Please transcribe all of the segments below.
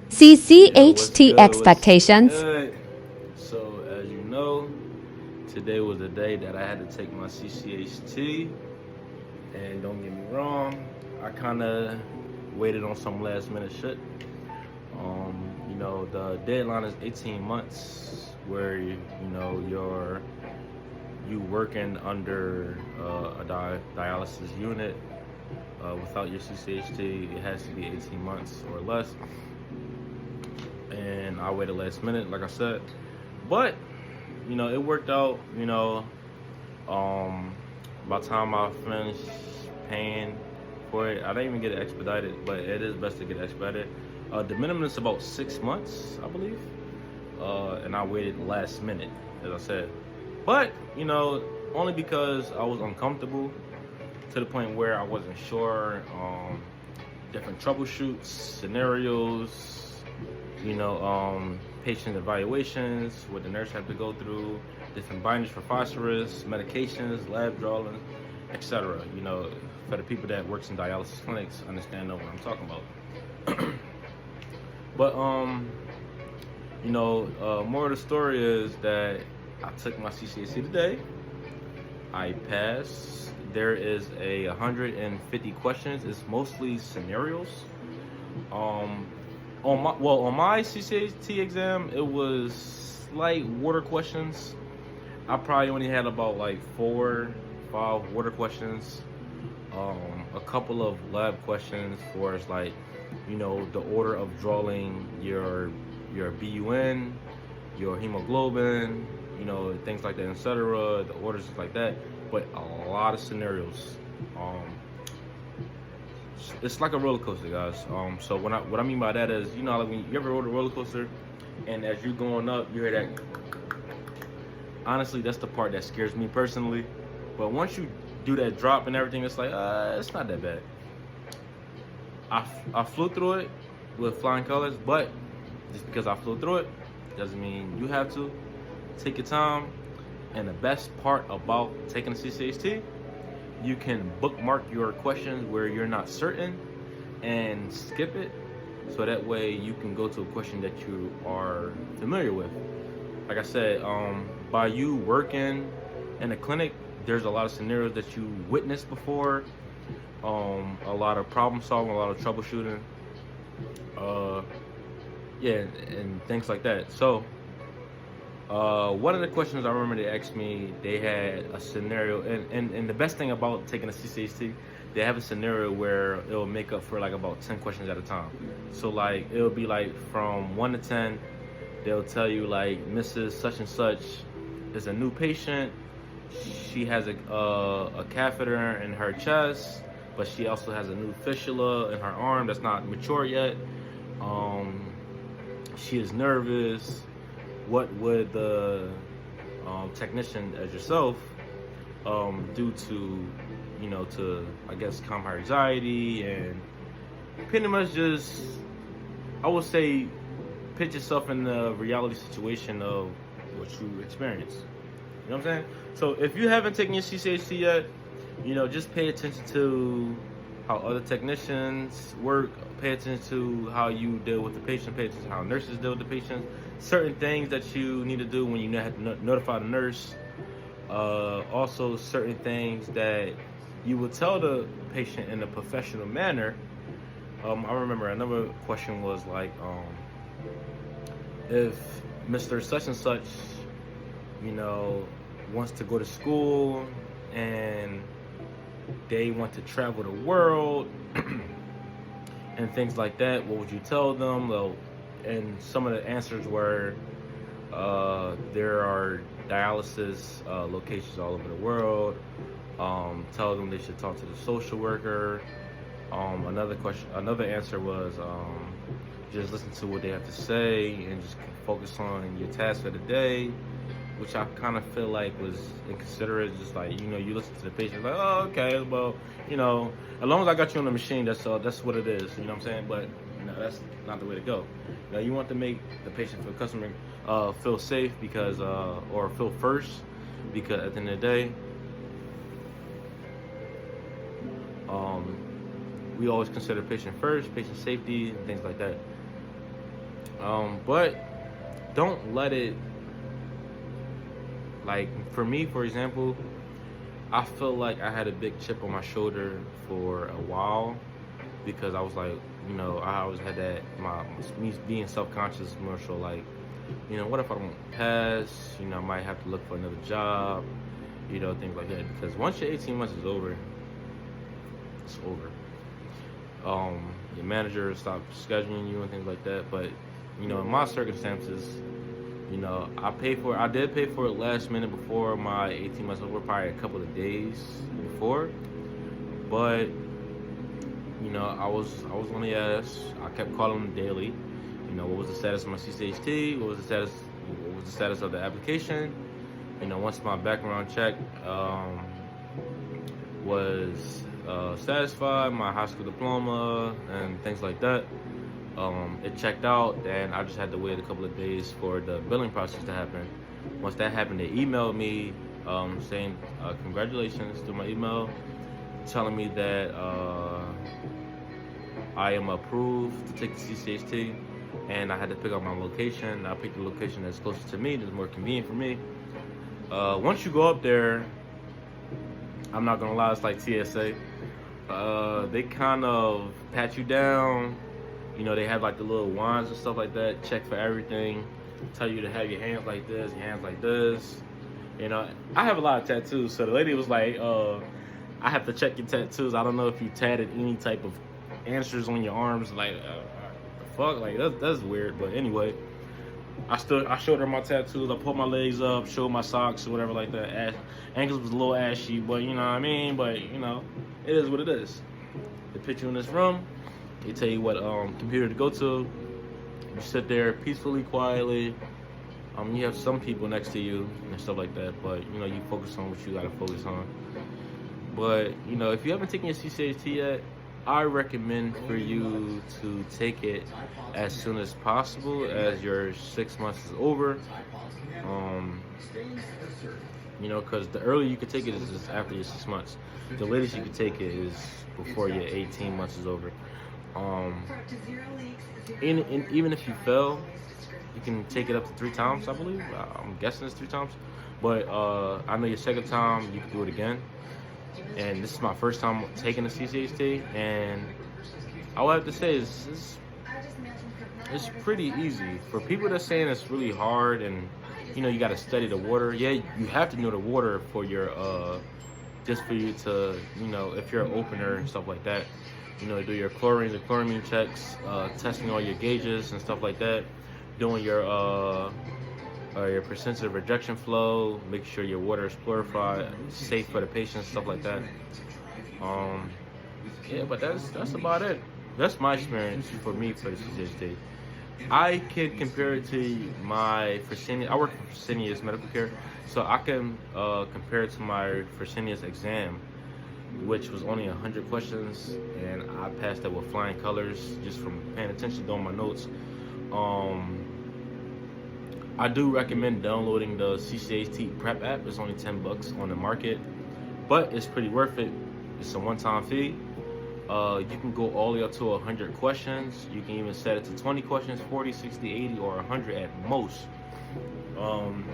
Yo, what's CCHT good? What's expectations. good? So, as you know, today was the day that I had to take my CCHT. And don't get me wrong, I kind of waited on some last minute shit. The deadline is 18 months, where you working under a dialysis unit without your CCHT. It has to be 18 months or less. And I waited last minute, like I said. But it worked out. Um, by the time I finished paying for it, I didn't even get it expedited, but it is best to get expedited. The minimum is about 6 months, I believe, and I waited last minute, as I said. But only because I was uncomfortable to the point where I wasn't sure. Different troubleshoots, scenarios, patient evaluations, what the nurse had to go through, different binders for phosphorus, medications, lab drawings, etc. For the people that works in dialysis clinics, understand know what I'm talking about. But more of the story is that I took my CCAC today. I passed. There is 150 questions. It's mostly scenarios. Um, on my CCHT exam, it was like water questions. I probably only had about like 4, 5 water questions. A couple of lab questions for it's like, the order of drawing your BUN, your hemoglobin, things like that, etc. The orders like that, but a lot of scenarios. Um, it's like a roller coaster, guys. So what I mean by that is, like when you ever rode a roller coaster, and as you're going up, you hear that. Honestly, that's the part that scares me personally. But once you do that drop and everything, it's like, it's not that bad. I flew through it with flying colors, but just because I flew through it doesn't mean you have to. Take your time. And the best part about taking a CCHT, you can bookmark your questions where you're not certain and skip it, so that way you can go to a question that you are familiar with. Like I said, by you working in a clinic, there's a lot of scenarios that you witnessed before, a lot of problem solving, a lot of troubleshooting, uh, yeah, and things like that. So one of the questions I remember they asked me, they had a scenario, and the best thing about taking a CCHT, they have a scenario where it'll make up for like about 10 questions at a time. So like it'll be like from 1 to 10, they'll tell you like Mrs. Such and Such is a new patient. She has a catheter in her chest, but she also has a new fistula in her arm that's not mature yet. Um, she is nervous. What would the technician as yourself do to, to I guess calm her anxiety and pretty much just, I would say, put yourself in the reality situation of what you experience. You know what I'm saying? So if you haven't taken your CCHC yet, just pay attention to how other technicians work. Pay attention to how you deal with the patient. Pay attention to how nurses deal with the patient. Certain things that you need to do when you have to notify the nurse. Also, certain things that you will tell the patient in a professional manner. I remember another question was like, if Mr. Such and Such, wants to go to school and they want to travel the world and things like that, what would you tell them? Well, and some of the answers were, there are dialysis locations all over the world. Tell them they should talk to the social worker. Another answer was, just listen to what they have to say and just focus on your task for the day, which I kind of feel like was inconsiderate. Just like, you listen to the patient, like, oh, okay, well, as long as I got you on the machine, that's what it is. You know what I'm saying? But that's not the way to go. You want to make the patient feel customer feel safe because or feel first, because at the end of the day, we always consider patient first, patient safety, and things like that. But don't let it, like, for me, for example, I feel like I had a big chip on my shoulder for a while because I was like, I always had that, me being self-conscious, more so like, what if I don't pass? I might have to look for another job, things like that. Because once your 18 months is over, it's over. Your manager stops scheduling you and things like that. But, in my circumstances, I did pay for it last minute before my 18 months over, probably a couple of days before. But, I was on the ass. I kept calling them daily. What was the status of my CCHT? What was the status of the application? Once my background check was satisfied, my high school diploma and things like that, it checked out, and I just had to wait a couple of days for the billing process to happen. Once that happened, they emailed me saying congratulations through my email, telling me that I am approved to take the CCHT, and I had to pick up my location. I picked the location that's closer to me, that's more convenient for me. Once you go up there, I'm not gonna lie, it's like TSA. They kind of pat you down. They have like the little wands and stuff like that, check for everything, tell you to have your hands like this, your hands like this. I have a lot of tattoos, so the lady was like, I have to check your tattoos. I don't know if you tatted any type of answers on your arms, like, the fuck, like, that's weird. But anyway, I showed her my tattoos. I pulled my legs up, showed my socks or whatever like that. Ankles was a little ashy, but you know what I mean. But it is what it is. They put you in this room. They tell you what computer to go to. You sit there peacefully, quietly. You have some people next to you and stuff like that, but you focus on what you gotta focus on. But if you haven't taken your CCHT yet, I recommend for you to take it as soon as possible, as your 6 months is over. Because the earlier you could take it is just after your 6 months. The latest you could take it is before your 18 months is over. Even if you fail, you can take it up to 3 times, I believe. I'm guessing it's 3 times. But I know your second time, you can do it again. And this is my first time taking the CCHT, and all I have to say is it's pretty easy. For people that saying it's really hard and you got to study the water, yeah, you have to know the water for your just for you to if you're an opener and stuff like that, do your chlorines and chloramine checks, testing all your gauges and stuff like that, doing your percentage of rejection flow, make sure your water is purified, safe for the patient, stuff like that. Yeah, but that's about it. That's my experience for me for the CCHT. I can compare it to my Fresenius. I work for Fresenius Medical Care, so I can compare it to my Fresenius exam, which was only 100 questions, and I passed that with flying colors just from paying attention, doing my notes. I do recommend downloading the CCHT Prep app. It's only $10 on the market, but it's pretty worth it. It's a one-time fee. You can go all the way up to 100 questions. You can even set it to 20 questions, 40, 60, 80, or 100 at most. And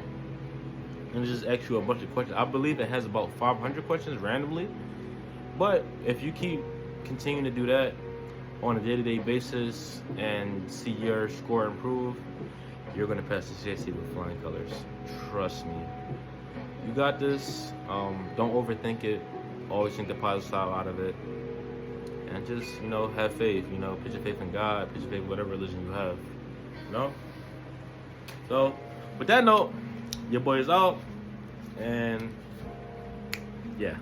it just asks you a bunch of questions. I believe it has about 500 questions randomly. But if you continue to do that on a day-to-day basis and see your score improve, you're gonna pass the CCHT with flying colors. Trust me. You got this. Don't overthink it. Always think the positive side out of it. And just, have faith. Put your faith in God. Put your faith in whatever religion you have. So, with that note, your boy is out. And, yeah.